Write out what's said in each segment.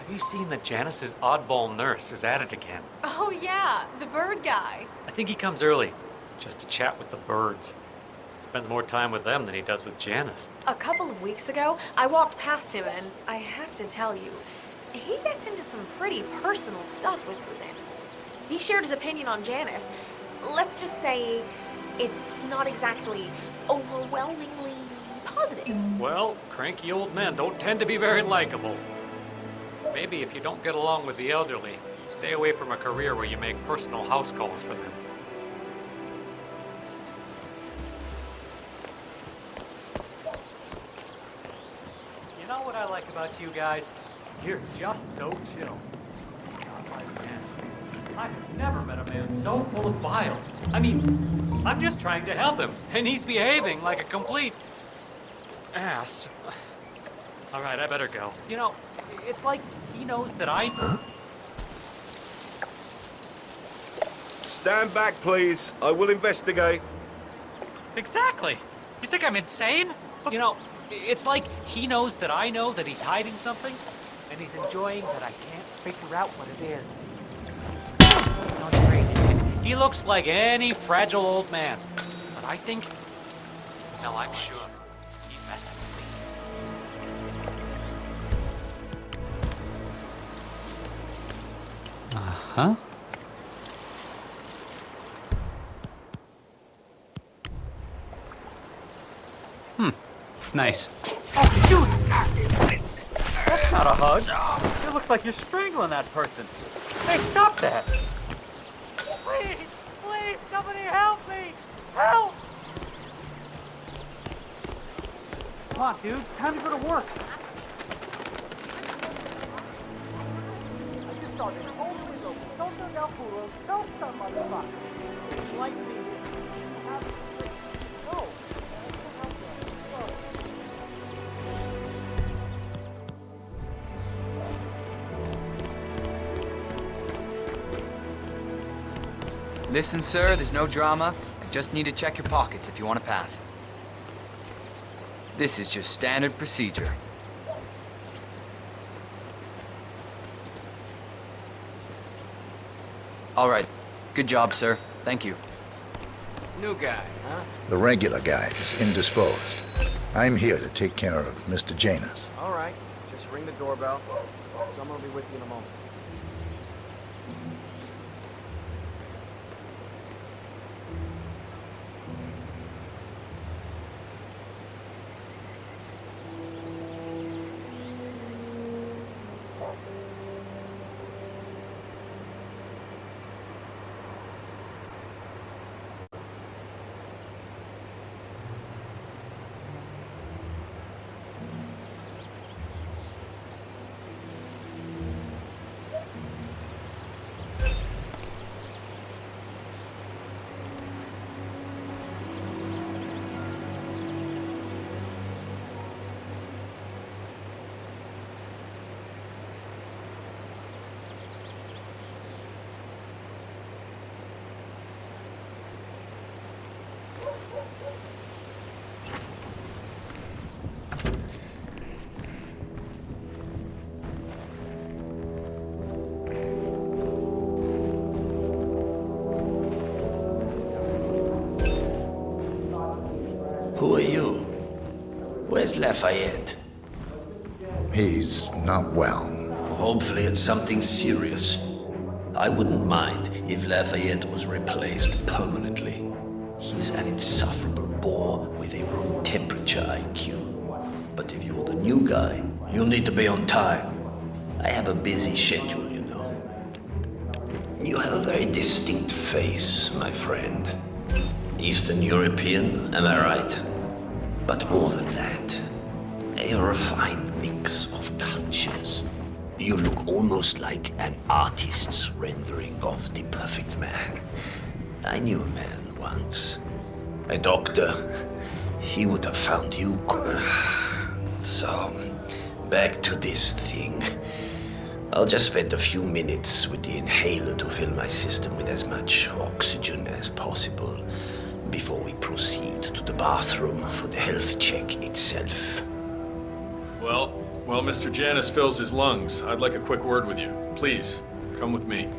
Have you seen that Janus's oddball nurse is at it again? Oh yeah, the bird guy. I think he comes early, just to chat with the birds. Spends more time with them than he does with Janus. A couple of weeks ago, I walked past him and I have to tell you, he gets into some pretty personal stuff with those animals. He shared his opinion on Janus. Let's just say it's not exactly overwhelmingly positive. Well, cranky old men don't tend to be very likable. Maybe if you don't get along with the elderly, stay away from a career where you make personal house calls for them. You know what I like about you guys? You're just so chill. Not like man. I've never met a man so full of bile. I mean, I'm just trying to help him, and he's behaving like a complete ass. All right, I better go. You know, it's like he knows that I... Stand back, please. I will investigate. Exactly. You think I'm insane? You know, it's like he knows that I know that he's hiding something, and he's enjoying that I can't figure out what it is. Sounds crazy. He looks like any fragile old man, but I think... No, I'm sure he's messing with me. Uh-huh. Nice. Oh, dude! That's not a hug. It looks like you're strangling that person. Hey, stop that! Please! Please, somebody help me! Help! Come on, dude. Time to go to work. I just saw this whole window. Don't turn down poodles. Don't stop, motherfucker. Like me. No. Listen, sir, there's no drama. I just need to check your pockets if you want to pass. This is just standard procedure. All right. Good job, sir. Thank you. New guy, huh? The regular guy is indisposed. I'm here to take care of Mr. Janus. All right. Just ring the doorbell. Someone will be with you in a moment. Who are you? Where's Lafayette? He's not well. Hopefully it's something serious. I wouldn't mind if Lafayette was replaced permanently. He's an insufferable bore with a room temperature IQ. But if you're the new guy, you'll need to be on time. I have a busy schedule, you know. You have a very distinct face, my friend. Eastern European, am I right? But more than that, a refined mix of cultures. You look almost like an artist's rendering of the perfect man. I knew a man once. A doctor. He would have found you. So, back to this thing. I'll just spend a few minutes with the inhaler to fill my system with as much oxygen as possible before we proceed to the bathroom for the health check itself. Well, Well, Mr. Janus fills his lungs. I'd like a quick word with you. Please, come with me.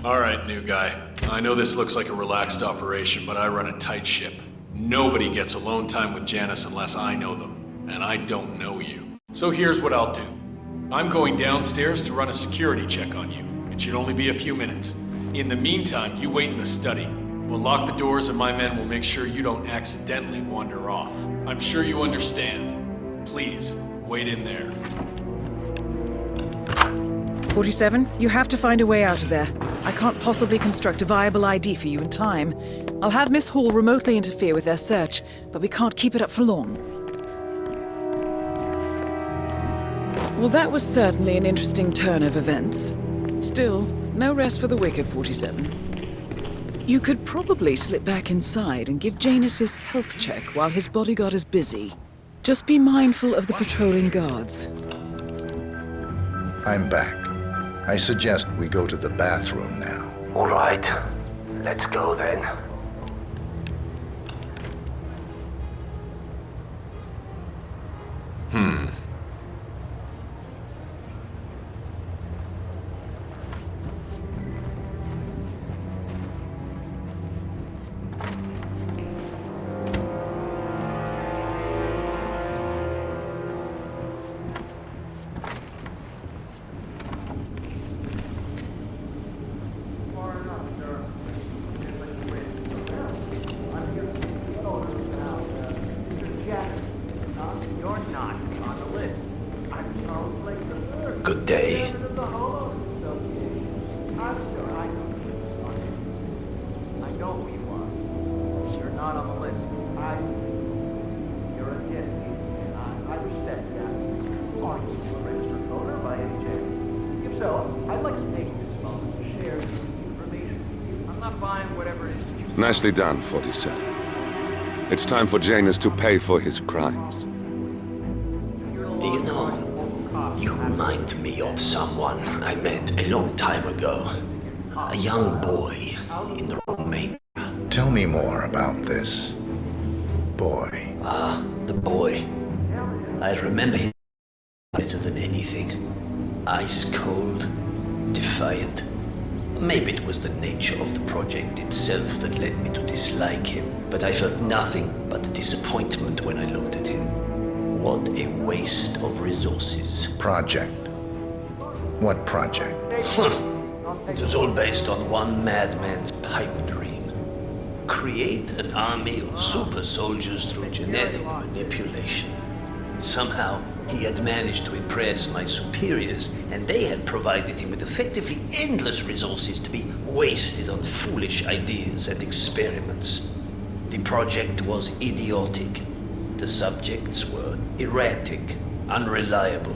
All right, new guy. I know this looks like a relaxed operation, but I run a tight ship. Nobody gets alone time with Janus unless I know them, and I don't know you. So here's what I'll do. I'm going downstairs to run a security check on you. It should only be a few minutes. In the meantime, you wait in the study. We'll lock the doors and my men will make sure you don't accidentally wander off. I'm sure you understand. Please, wait in there. 47, you have to find a way out of there. I can't possibly construct a viable ID for you in time. I'll have Miss Hall remotely interfere with their search, but we can't keep it up for long. Well, that was certainly an interesting turn of events. Still, no rest for the wicked, 47. You could probably slip back inside and give Janus his health check while his bodyguard is busy. Just be mindful of the patrolling guards. I'm back. I suggest we go to the bathroom now. All right, let's go then. Good day. Nicely done, 47. It's time for Janus to pay for his crimes. You know, you remind me of someone I met a long time ago. A young boy in Romania. Tell me more about this boy. The boy. I remember him better than anything. Ice cold, defiant. Maybe it was the nature of the project itself that led me to dislike him, but I felt nothing but disappointment when I looked at him. What a waste of resources. Project? What project? It was all based on one madman's pipe dream. Create an army of super soldiers through genetic manipulation. Somehow, he had managed to impress my superiors, and they had provided him with effectively endless resources to be wasted on foolish ideas and experiments. The project was idiotic. The subjects were erratic, unreliable.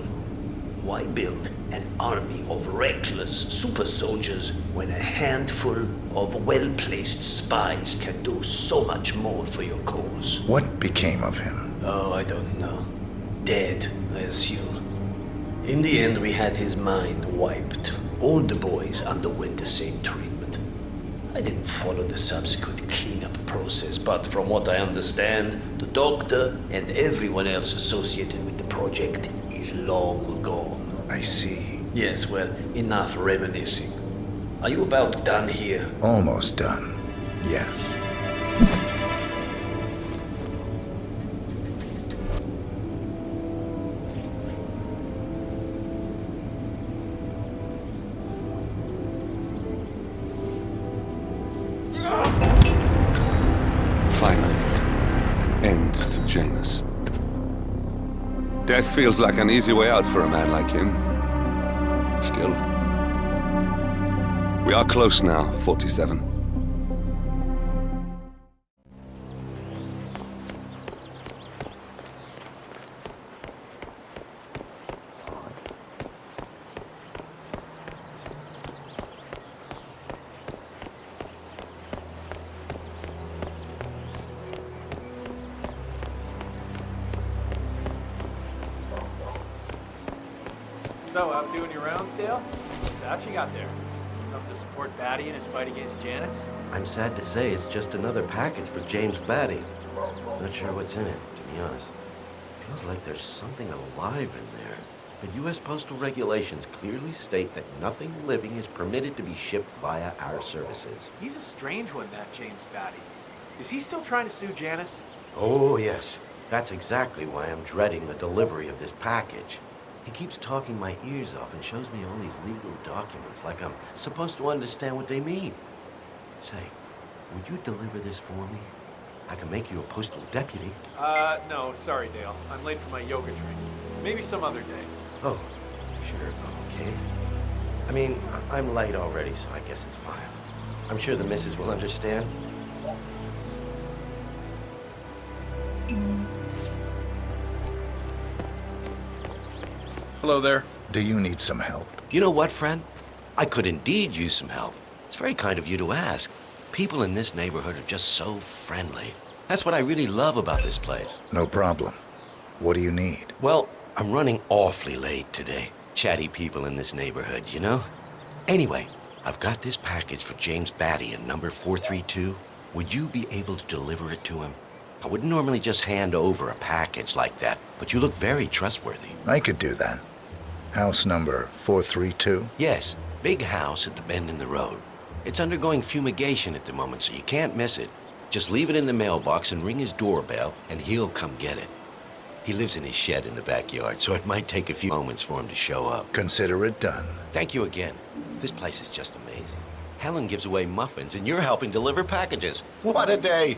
Why build an army of reckless super soldiers when a handful of well-placed spies can do so much more for your cause? What became of him? Oh, I don't know. Dead, I assume. In the end, we had his mind wiped. All the boys underwent the same treatment. I didn't follow the subsequent cleanup process, but from what I understand, the doctor and everyone else associated with the project is long gone. I see. Yes, well, enough reminiscing. Are you about done here? Almost done, yes. Janus. Death feels like an easy way out for a man like him. Still. We are close now, 47. So, out doing your rounds, Dale? What's that you got there? Something to support Batty in his fight against Janus? I'm sad to say it's just another package for James Batty. Not sure what's in it, to be honest. Feels like there's something alive in there. The U.S. postal regulations clearly state that nothing living is permitted to be shipped via our services. He's a strange one, that James Batty. Is he still trying to sue Janus? Oh, yes. That's exactly why I'm dreading the delivery of this package. He keeps talking my ears off and shows me all these legal documents like I'm supposed to understand what they mean. Say, would you deliver this for me? I can make you a postal deputy. No, sorry, Dale. I'm late for my yoga training. Maybe some other day. Oh, sure, okay. I mean, I'm late already, so I guess it's fine. I'm sure the missus will understand. Hello there. Do you need some help? You know what, friend? I could indeed use some help. It's very kind of you to ask. People in this neighborhood are just so friendly. That's what I really love about this place. No problem. What do you need? Well, I'm running awfully late today. Chatty people in this neighborhood, you know? Anyway, I've got this package for James Batty in number 432. Would you be able to deliver it to him? I wouldn't normally just hand over a package like that, but you look very trustworthy. I could do that. House number 432? Yes, big house at the bend in the road. It's undergoing fumigation at the moment, so you can't miss it. Just leave it in the mailbox and ring his doorbell, and he'll come get it. He lives in his shed in the backyard, so it might take a few moments for him to show up. Consider it done. Thank you again. This place is just amazing. Helen gives away muffins, and you're helping deliver packages. What a day!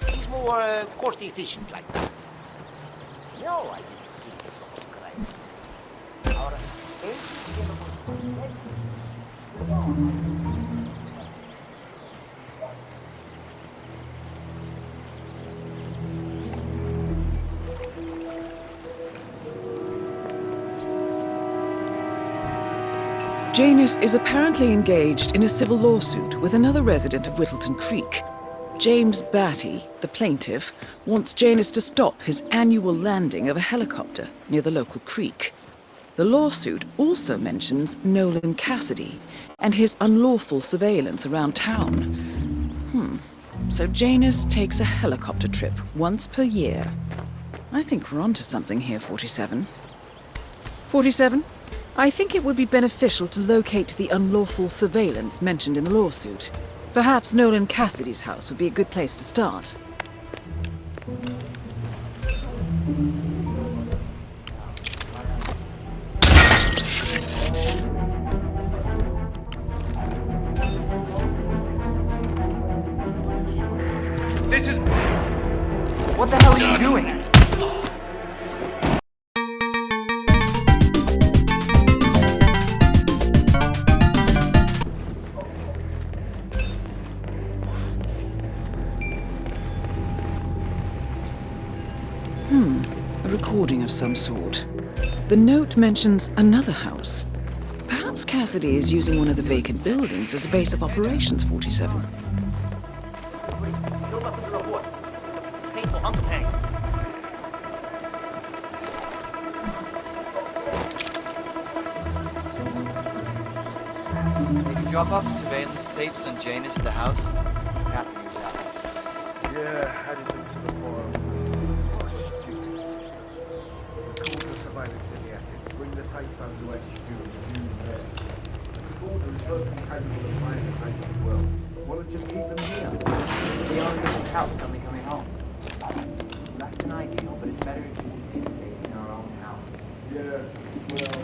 He's more cost efficient like that. No, I Janus is apparently engaged in a civil lawsuit with another resident of Whittleton Creek. James Batty, the plaintiff, wants Janus to stop his annual landing of a helicopter near the local creek. The lawsuit also mentions Nolan Cassidy and his unlawful surveillance around town. So Janus takes a helicopter trip once per year. I think we're onto something here, 47. 47? I think it would be beneficial to locate the unlawful surveillance mentioned in the lawsuit. Perhaps Nolan Cassidy's house would be a good place to start. This is... What the hell are you doing? A recording of some sort. The note mentions another house. Perhaps Cassidy is using one of the vacant buildings as a base of operations, 47. Did you drop off surveillance tapes on Janus at the house? Yeah, added them to the file. Oh, stupid. Record the surveillance in the attic. Bring the tapes over to HQ and use them. Record the personal capable of playing the tape as well. Why not just keep them here? The owner of the house only coming home. isn't ideal, but it's better to keep things safe in our own house. Yeah, well...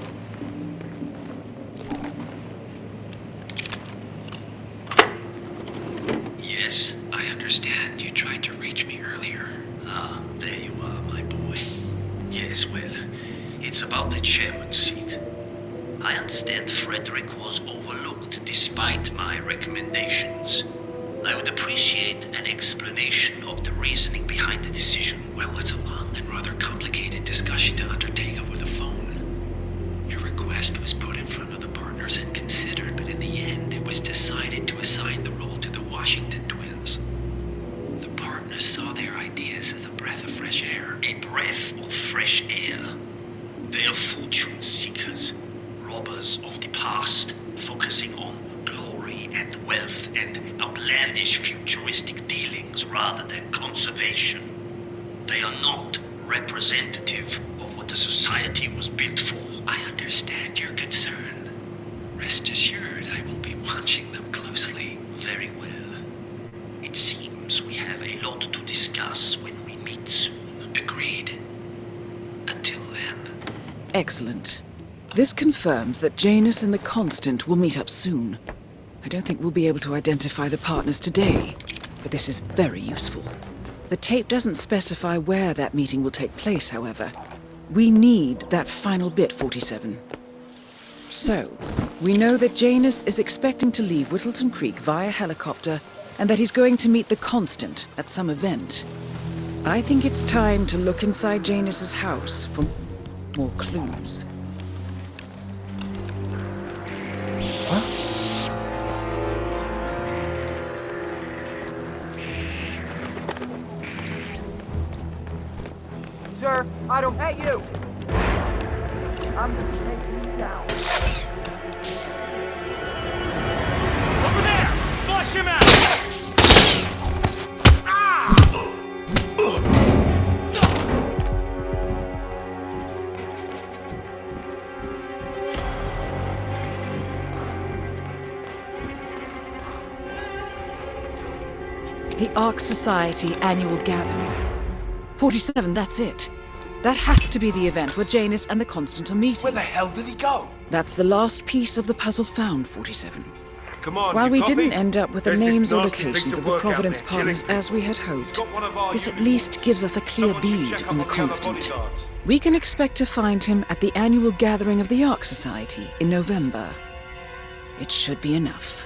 Yes, I understand. You tried to reach me earlier. Ah, there you are, my boy. Yes, well, it's about the chairman's seat. I understand Frederick was overlooked despite my recommendations. I would appreciate an explanation of the reasoning behind the decision. Well, it's a long and rather complicated discussion to undertake over the phone. Your request was put in front of the partners and considered, but in the end, it was decided to assign the role to the Washington twins. The partners saw their ideas as a breath of fresh air. A breath of fresh air. They are fortune seekers, robbers of the past, focusing on glory and wealth and outlandish futuristic dealings rather than conservation. They are not representative of what the society was built for. I understand your concern. Rest assured, I will be watching them closely. Very well. It seems we have a lot to discuss when we meet soon. Agreed. Until then. Excellent. This confirms that Janus and the Constant will meet up soon. I don't think we'll be able to identify the partners today, but this is very useful. The tape doesn't specify where that meeting will take place, however. We need that final bit, 47. So, we know that Janus is expecting to leave Whittleton Creek via helicopter, and that he's going to meet the Constant at some event. I think it's time to look inside Janus's house for more clues. Sir, I don't hate you! I'm gonna take you down. Over there! Flush him out! The Ark Society annual gathering. 47, that's it. That has to be the event where Janus and the Constant are meeting. Where the hell did he go? That's the last piece of the puzzle found, 47. Come on, While you we copy? didn't end up with the There's this names or nasty locations piece of the work out Providence there, partners killing as we had hoped, got one of our this at units. least gives us a clear Someone should bead check on the up the other Constant. bodyguards. We can expect to find him at the annual gathering of the Ark Society in November. It should be enough.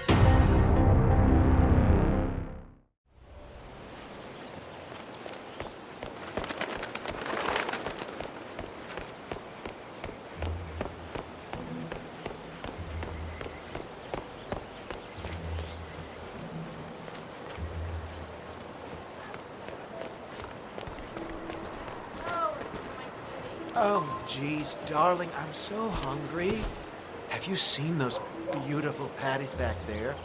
Oh, geez, darling, I'm so hungry. Have you seen those beautiful patties back there?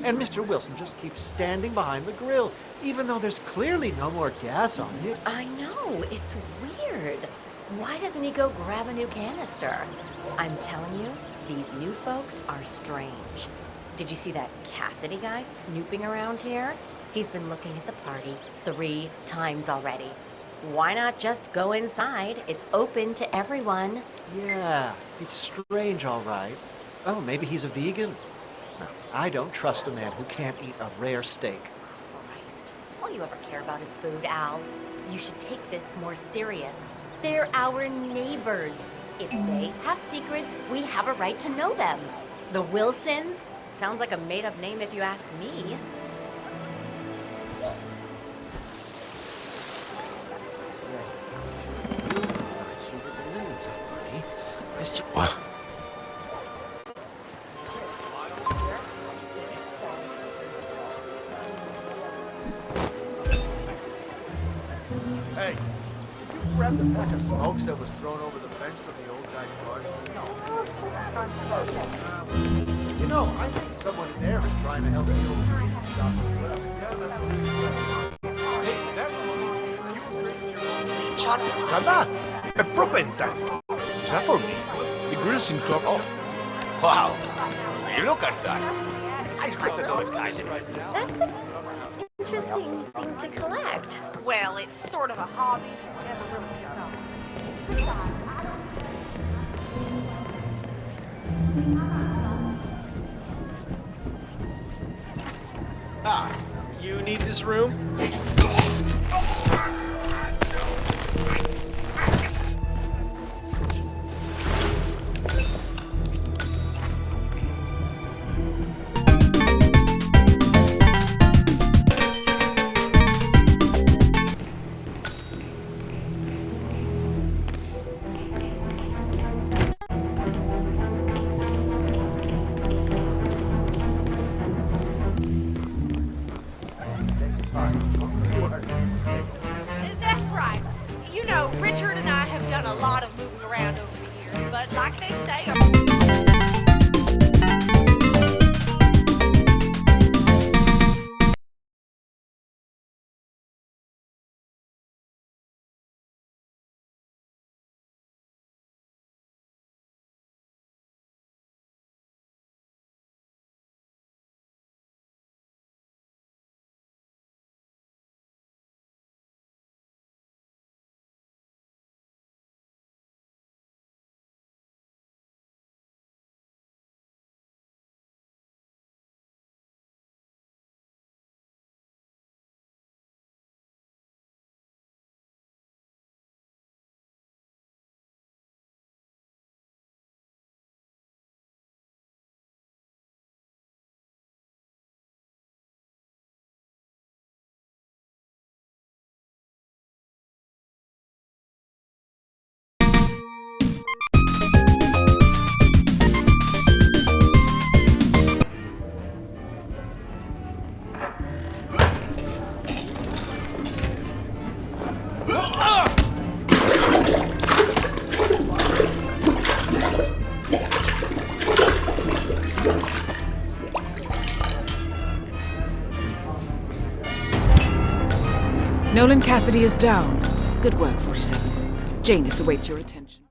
And Mr. Wilson just keeps standing behind the grill, even though there's clearly no more gas on it. I know, it's weird. Why doesn't he go grab a new canister? I'm telling you, these new folks are strange. Did you see that Cassidy guy snooping around here? He's been looking at the party 3 times already. Why not just go inside? It's open to everyone. Yeah, it's strange, all right. Oh, maybe he's a vegan? No, I don't trust a man who can't eat a rare steak. Christ, all you ever care about is food, Al. You should take this more serious. They're our neighbors. If they have secrets, we have a right to know them. The Wilsons? Sounds like a made-up name if you ask me. What? Hey, did you grab the pack of smokes that was thrown over the fence from the old guy's party? You know, I think someone in there is trying to help the old priest stop the well. Yeah, that's what Hey, that Tada! A proper in time. Is that for me? The grill seems to have off. Wow! Will you look at that? I expect to know it, guys. That's a interesting thing to collect. Well, it's sort of a hobby. Never really took off. Ah, you need this room? That's right. You know, Richard and I have done a lot of moving around over the years, but like they say... Nolan Cassidy is down. Good work, 47. Janus awaits your attention.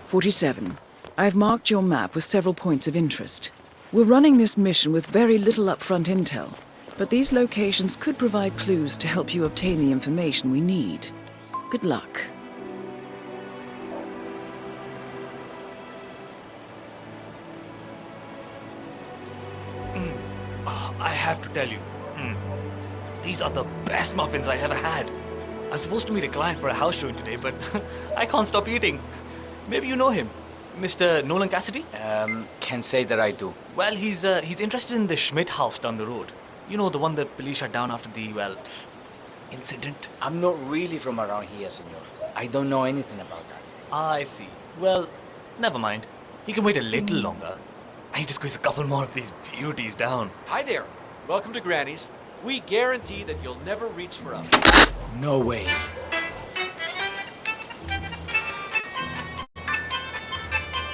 "47. I've marked your map with several points of interest. We're running this mission with very little upfront intel, but these locations could provide clues to help you obtain the information we need. Good luck." I have to tell you, these are the best muffins I ever had. I'm supposed to meet a client for a house showing today, but I can't stop eating. Maybe you know him, Mr. Nolan Cassidy? Can't say that I do. Well, he's interested in the Schmidt house down the road. You know, the one the police shut down after the, well, incident. I'm not really from around here, senor. I don't know anything about that. I see. Well, never mind. He can wait a little longer. I need to squeeze a couple more of these beauties down. Hi there. Welcome to Granny's. We guarantee that you'll never reach for us. No way.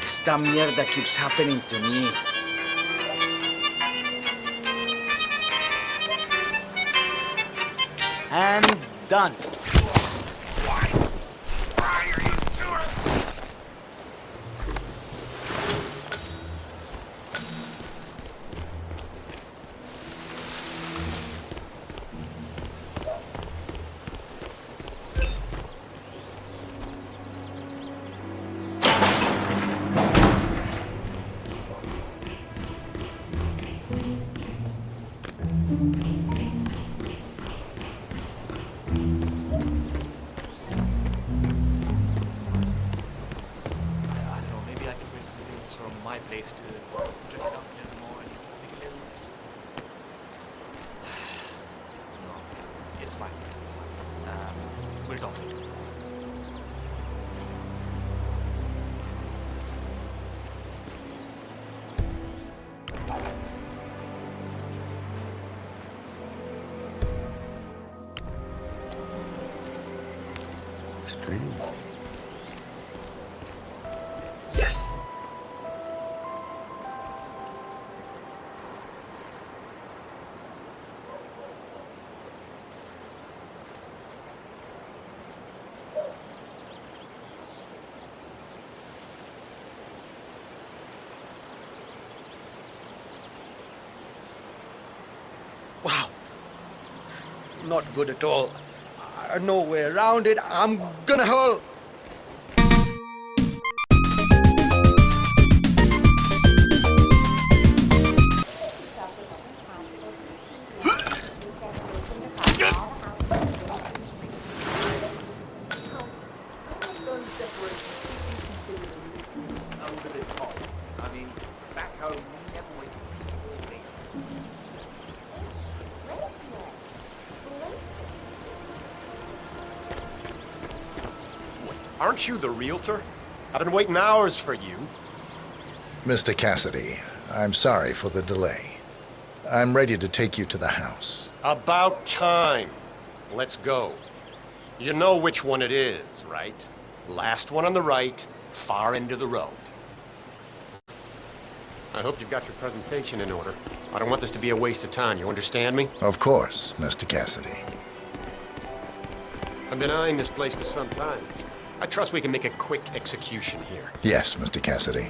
Esta mierda keeps happening to me. And done. My place to dress it up a little more and make it a little... No, it's fine, it's fine. We'll talk later. Strange. Yes. not good at all. No way around it. I'm gonna hurl. Aren't you the realtor? I've been waiting hours for you. Mr. Cassidy, I'm sorry for the delay. I'm ready to take you to the house. About time. Let's go. You know which one it is, right? Last one on the right, far end of the road. I hope you've got your presentation in order. I don't want this to be a waste of time, you understand me? Of course, Mr. Cassidy. I've been eyeing this place for some time. I trust we can make a quick execution here. Yes, Mr. Cassidy.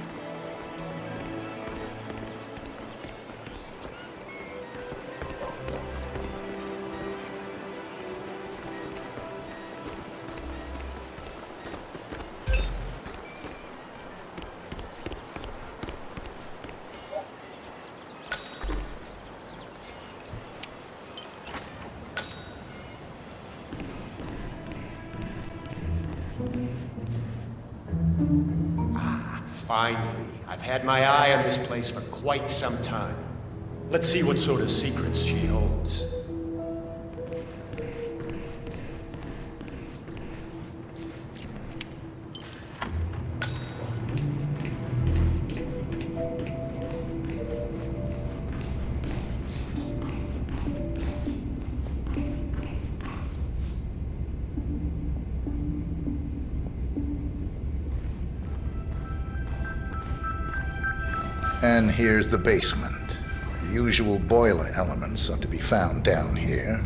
Finally, I've had my eye on this place for quite some time. Let's see what sort of secrets she holds. And here's the basement. The usual boiler elements are to be found down here.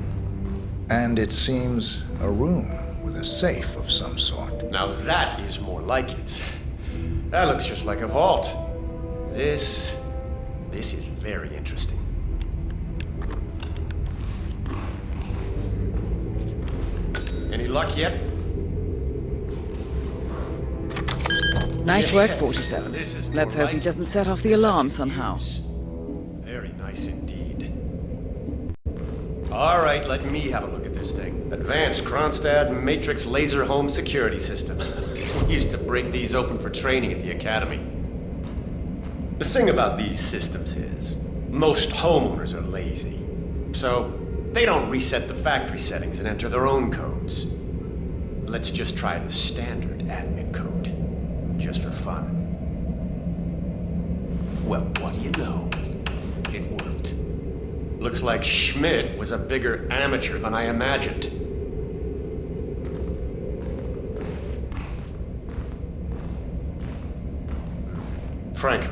And it seems a room with a safe of some sort. Now that is more like it. That looks just like a vault. This is very interesting. Any luck yet? Nice work, Yes. 47. This is Let's more hope he like doesn't set off the alarm somehow. Very nice indeed. All right, let me have a look at this thing. Advanced Kronstadt Matrix Laser Home Security System. We used to break these open for training at the academy. The thing about these systems is, most homeowners are lazy. So, they don't reset the factory settings and enter their own codes. Let's just try the standard admin code. Just for fun. Well, what do you know? It worked. Looks like Schmidt was a bigger amateur than I imagined. Frank,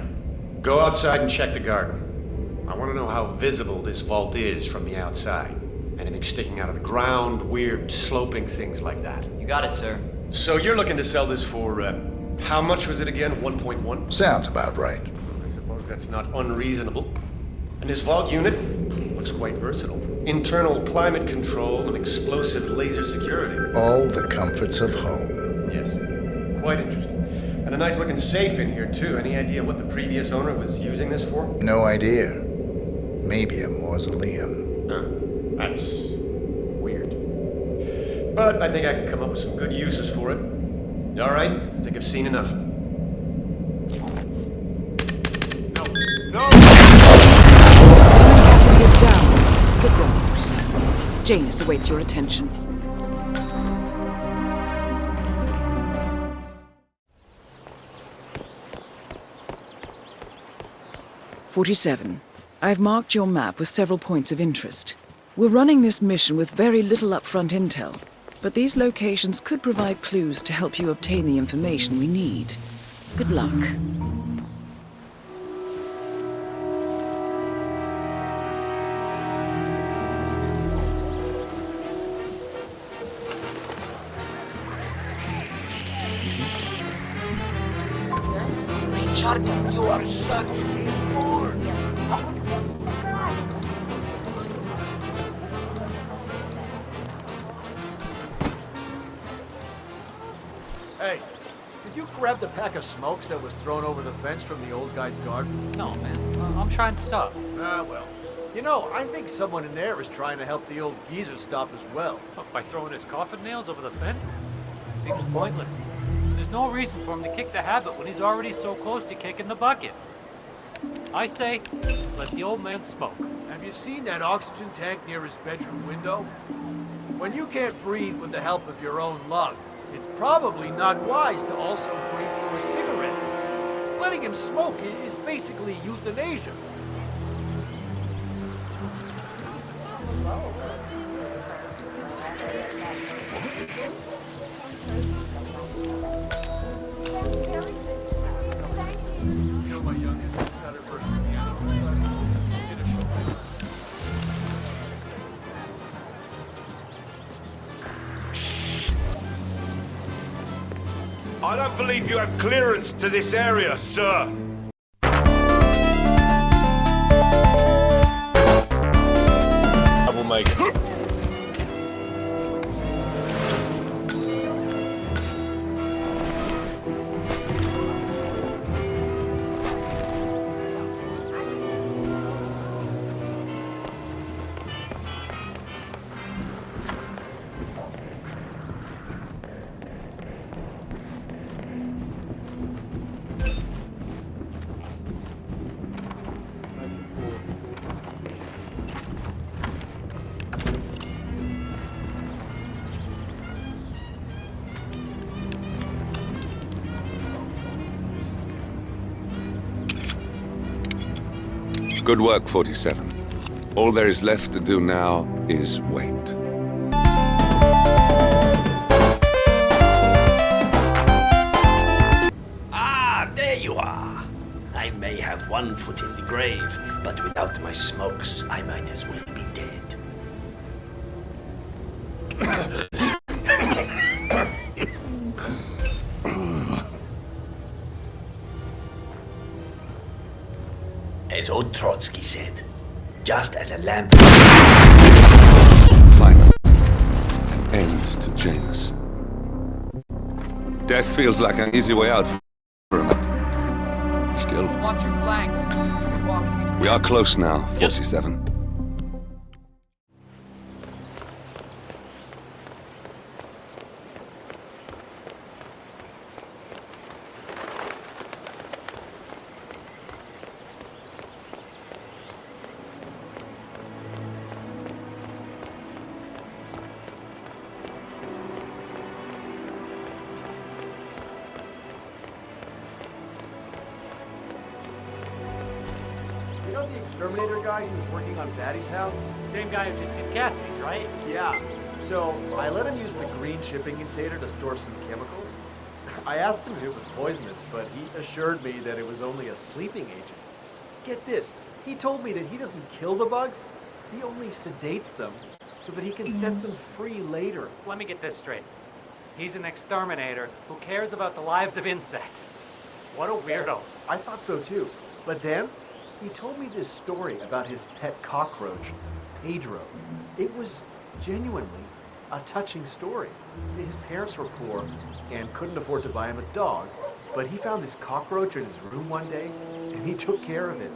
go outside and check the garden. I want to know how visible this vault is from the outside. Anything sticking out of the ground, weird sloping things like that. You got it, sir. So you're looking to sell this for, how much was it again? 1.1? Sounds about right. I suppose that's not unreasonable. And this vault unit looks quite versatile. Internal climate control and explosive laser security. All the comforts of home. Yes, quite interesting. And a nice looking safe in here too. Any idea what the previous owner was using this for? No idea. Maybe a mausoleum. Huh. That's weird. But I think I can come up with some good uses for it. All right, I think I've seen enough. No! Cassidy is down. Good work, 47. Janus awaits your attention. "47. I've marked your map with several points of interest. We're running this mission with very little upfront intel, but these locations could provide clues to help you obtain the information we need. Good luck." Richard, you are such a fool. Hey, did you grab the pack of smokes that was thrown over the fence from the old guy's garden? No, man. I'm trying to stop. Ah, well. You know, I think someone in there is trying to help the old geezer stop as well. What, by throwing his coffin nails over the fence? Seems pointless. There's no reason for him to kick the habit when he's already so close to kicking the bucket. I say, let the old man smoke. Have you seen that oxygen tank near his bedroom window? When you can't breathe with the help of your own lungs, it's probably not wise to also breathe through a cigarette. Letting him smoke is basically euthanasia. I don't believe you have clearance to this area, sir. Troublemaker. Good work, 47. All there is left to do now is wait. Ah, there you are. I may have one foot in the grave, but without my smokes, I might as well be dead. As old Trotsky said, just as a lamp... Finally, an end to Janus. Death feels like an easy way out for him. Still, Watch your flanks. You're walking into we are close now, 47. You know the exterminator guy who was working on Daddy's house? Same guy who just did Cassidy's, right? Yeah. So I let him use the green shipping container to store some chemicals. I asked him if it was poisonous, but he assured me that it was only a sleeping agent. Get this, he told me that he doesn't kill the bugs, he only sedates them so that he can set them free later. Let me get this straight. He's an exterminator who cares about the lives of insects. What a weirdo. I thought so too. But then, he told me this story about his pet cockroach, Pedro. It was genuinely a touching story. His parents were poor and couldn't afford to buy him a dog, but he found this cockroach in his room one day, and he took care of it.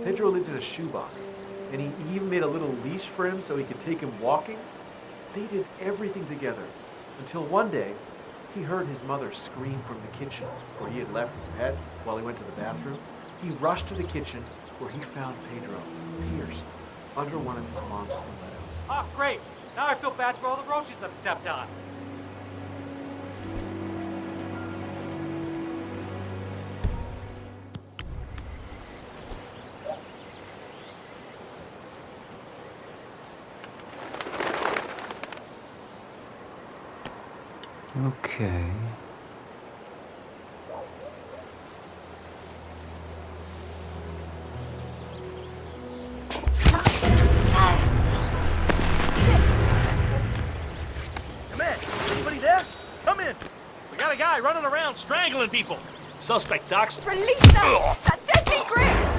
Pedro lived in a shoebox, and he even made a little leash for him so he could take him walking. They did everything together, until one day, he heard his mother scream from the kitchen, where he had left his pet while he went to the bathroom. He rushed to the kitchen, where he found Pedro pierced under one of his mom's stilettos. Oh, great. Now I feel bad for all the roaches I've stepped on. Okay. Anybody there? Come in. We got a guy running around strangling people. Suspect, Docs. Release them! That deadly grip!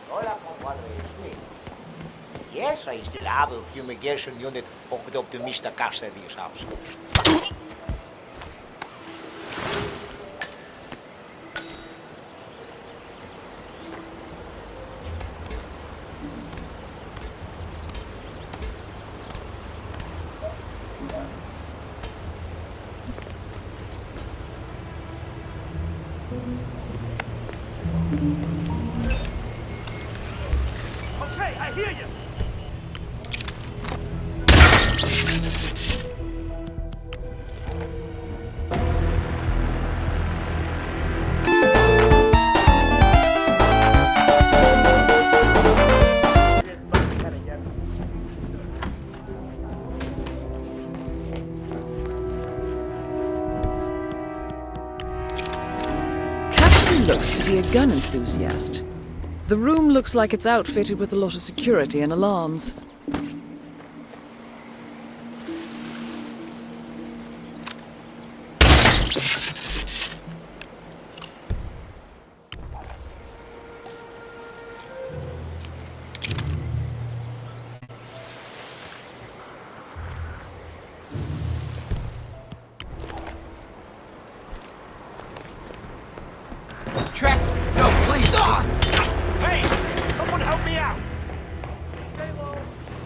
Hola, compadre. Yes, I still have a fumigation unit hooked up to Mr. Cassidy's house. Okay, I hear you. Cassidy looks to be a gun enthusiast. The room looks like it's outfitted with a lot of security and alarms. Track! No, please! Hey! Someone help me out! Stay low!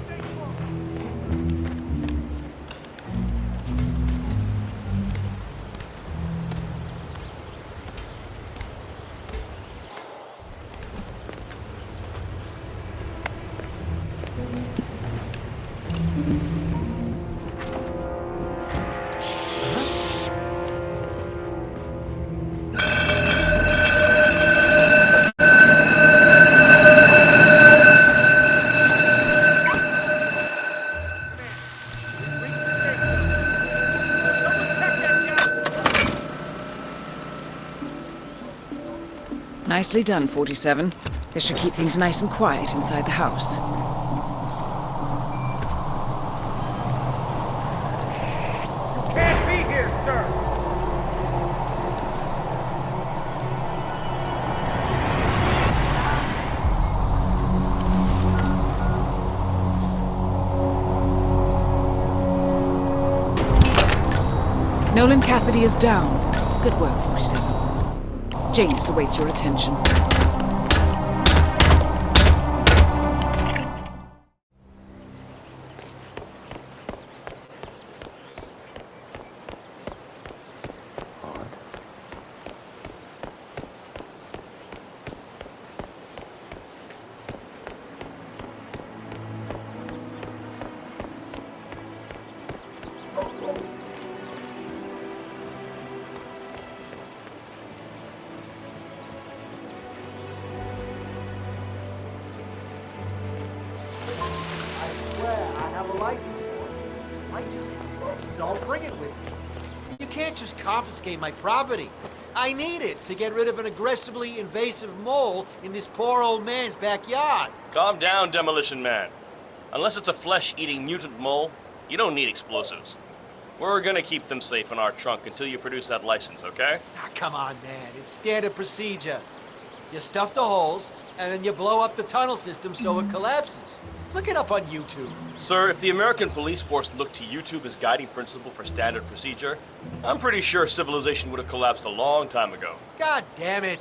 Stay low! Nicely done, 47. This should keep things nice and quiet inside the house. Can't be here, sir! Nolan Cassidy is down. Good work, 47. Janus awaits your attention. Don't bring it with me. You can't just confiscate my property. I need it to get rid of an aggressively invasive mole in this poor old man's backyard. Calm down, Demolition Man. Unless it's a flesh-eating mutant mole, you don't need explosives. We're gonna keep them safe in our trunk until you produce that license, okay? Ah, come on, man. It's standard procedure. You stuff the holes, and then you blow up the tunnel system so it collapses. Look it up on YouTube. Sir, if the American police force looked to YouTube as guiding principle for standard procedure, I'm pretty sure civilization would have collapsed a long time ago. God damn it.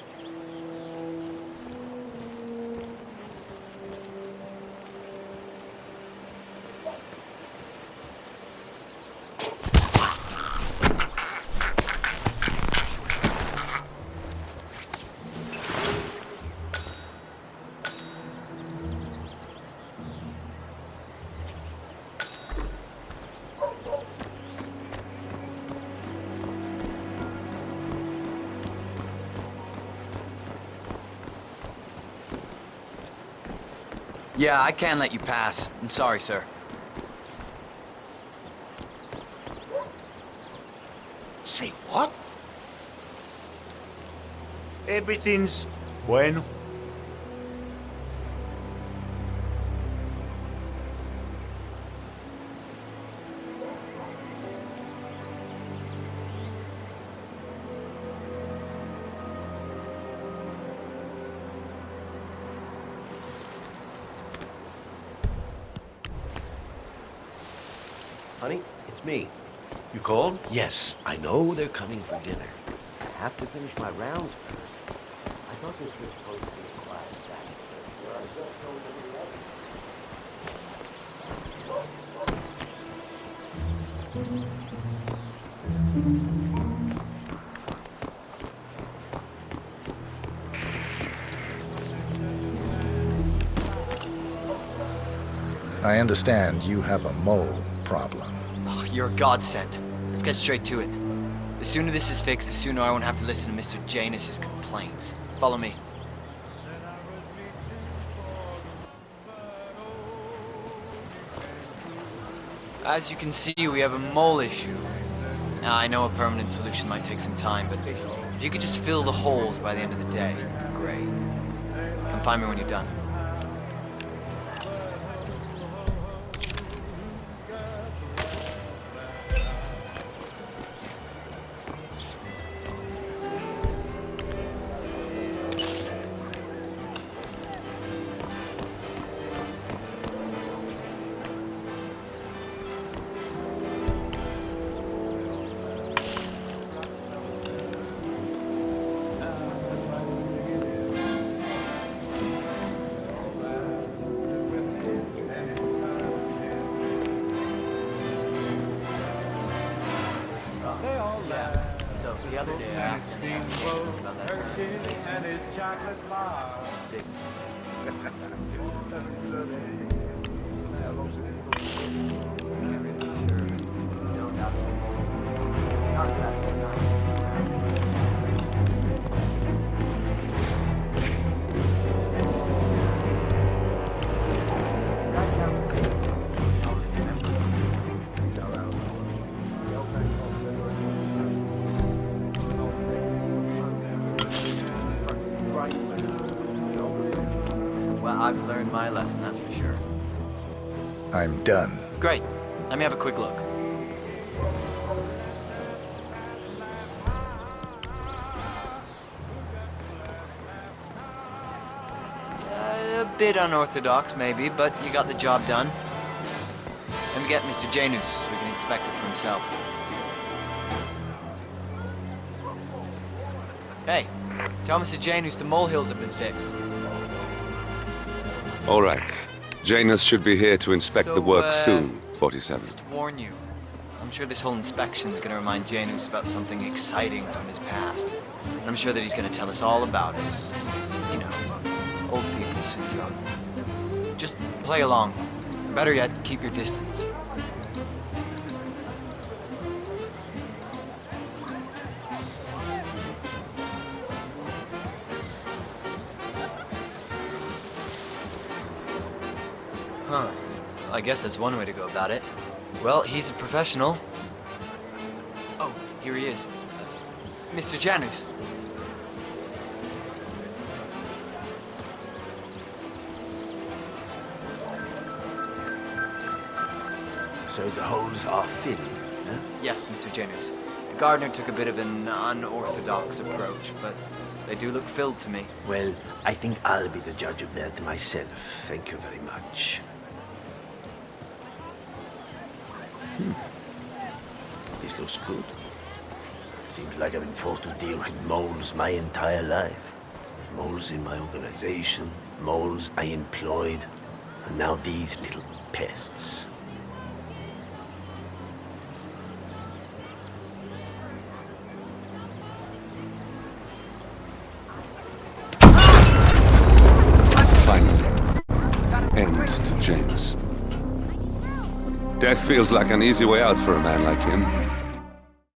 Yeah, I can't let you pass. I'm sorry, sir. Say what? Everything's bueno. Honey, it's me. You called? Yes, I know they're coming for dinner. I have to finish my rounds first. I thought this was supposed to be a quiet chat. But I just told everybody else. I understand you have a mole problem. Oh, you're a godsend. Let's get straight to it. The sooner this is fixed, the sooner I won't have to listen to Mr. Janus's complaints. Follow me. As you can see, we have a mole issue. Now, I know a permanent solution might take some time, but if you could just fill the holes by the end of the day, great. Come find me when you're done. The other day, I asked him about that. And his chocolate bar. Well, I've learned my lesson, that's for sure. I'm done. Great. Let me have a quick look. A bit unorthodox, maybe, but you got the job done. Let me get Mr. Janus so we can inspect it for himself. Hey, tell Mr. Janus the molehills have been fixed. All right. Janus should be here to inspect the work soon, 47. Just to warn you, I'm sure this whole inspection's gonna remind Janus about something exciting from his past. And I'm sure that he's gonna tell us all about it. You know, old people syndrome. Just play along. Better yet, keep your distance. Huh. I guess that's one way to go about it. Well, he's a professional. Oh, here he is. Mr. Janus. So the holes are filled, huh? Yes, Mr. Janus. The gardener took a bit of an unorthodox approach, but they do look filled to me. Well, I think I'll be the judge of that myself. Thank you very much. This looks good. Seems like I've been forced to deal with moles my entire life. Moles in my organization, moles I employed, and now these little pests. Finally. End to Janus. Death feels like an easy way out for a man like him.